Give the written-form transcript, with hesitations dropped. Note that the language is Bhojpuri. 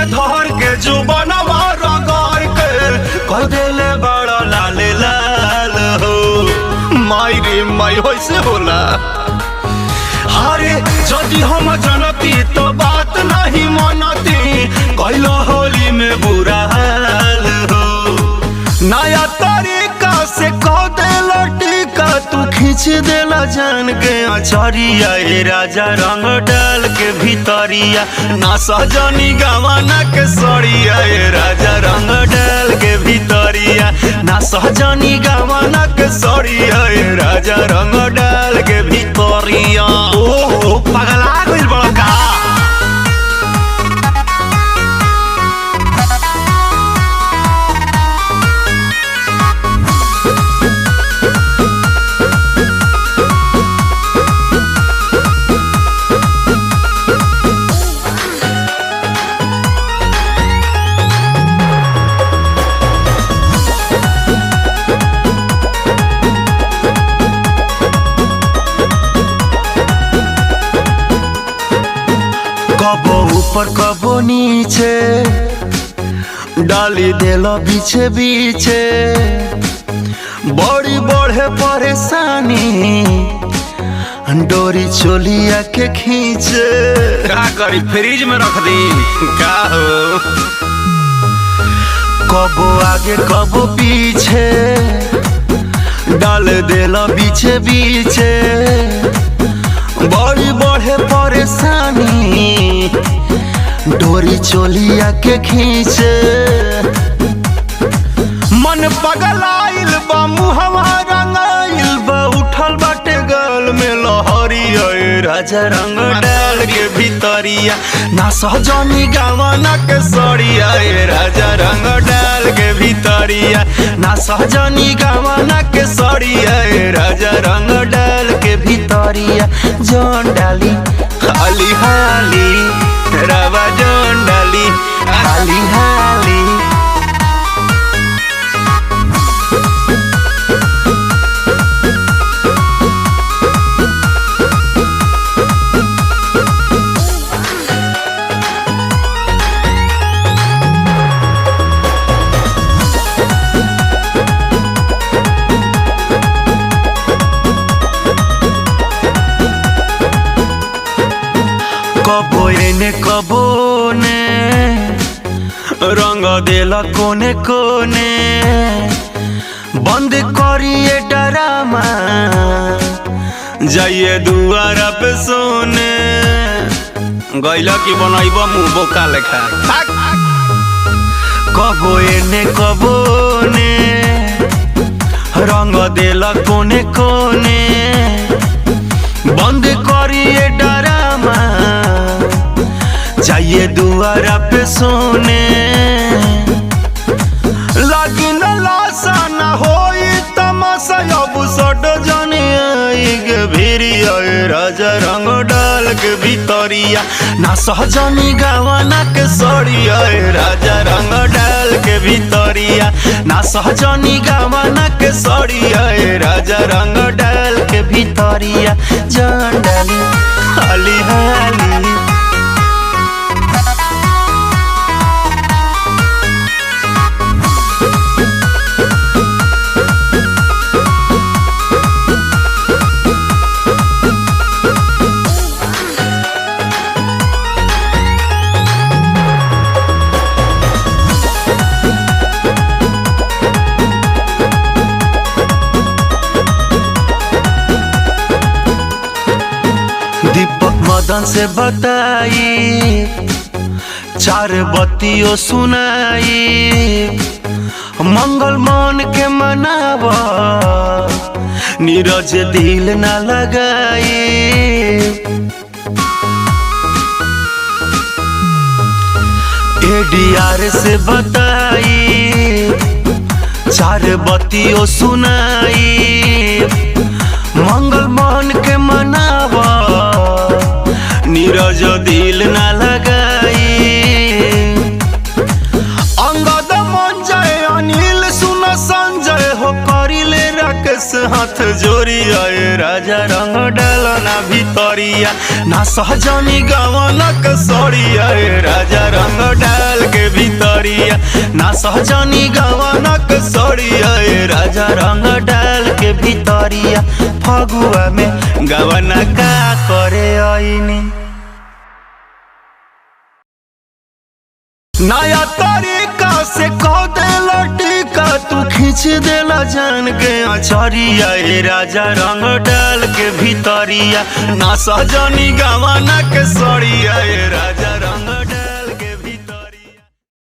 में धर के जुबनवा रगड़ के कह देले बड़ा लाल लाल हो। माई रे माई होइसे होला। अरे जदि हम जनती तो बात नहीं मनती, कैलो होली में बुरा हाल हो। नया तरीका से कह देला टीका, तू खींच देला जान के अचरिया। ए राजा रंग डाल के भीतरिया, ना सहजनी गवाना के सड़िया। ए राजा रंग डाल के भीतरिया, ना सहजनी गवाना के सड़िया। ए राजा रंग डाल के भीतरिया। ओ पगला गइल बड़ा का। कबो ऊपर कबो नीचे डाली देला बीचे बीचे, बड़ी बढ़े परेशानी डोरी चोलिया के खींचे। का करी फ्रिज में रख दी का हो। कबो आगे कबो पीछे डाल देला बीचे बीचे, बड़ी बढ़े परेशानी डोरी चोलिया के खींचे। मन पगलाइल बा मुहवा रंगाइल बा, उठल बाटे गल में लहरिया। ए राजा रंग डाल के भीतरिया, ना सहजनी गवाना के सड़िया। ए राजा रंग डाल के भीतरिया, ना सहजनी गवाना के सड़िया। ए राजा रंग डाल के भीतरिया। जौन डाली हाली हाली रवा, जौन डाली हाली हाली। कबो एने कबो ने रंग देला कोने कोने, बंद करिए डरामा जाइए दुआरा पे सोने। गैला की बनाइब मुँह बोका लेखा। कबो एने कबो ने रंग देला कोने कोने, बंद करिए डरामा जाइए दुआरा पे सोने। लगी न लाशा न होई तमाशा, अब सट जाने आई गे भिरिया। ए राजा रंग डाल के भीतरिया, ना सहजनी गवाना के सड़िया। ए राजा रंग डाल के भीतरिया, ना सहजनी गवाना के सड़िया। ए राजा रंग डाल के भीतरिया। जान डाली हाली हाली। दीपक मदन से बताई, चार बत्तियों सुनाई, मंगल मन के मनावा, नीरज दिल ना लगाई। एडीआर से बताई, चार बत्तियों सुनाई, मंगल मन के मनावा, नीरज दिल ना लगाई। अंगद मन जय अनिल सुन संजय हो, करिले राकेश हाथ हाथ जोड़िया ए राजा रंग डालो ना भितरिया ना सहजनी गवनक सड़िया ए राजा रंग डाल के भितरिया ना सहजनी गवनक सड़िया ए राजा रंग डाल के भितरिया फगुआ में गवना का करे आईनी नया तरीका से कह देला टीका तू खींच देला जान के अचरिया ए राजा रंग डाल के भितरिया ना सहजनी गवना के सड़िया ए राजा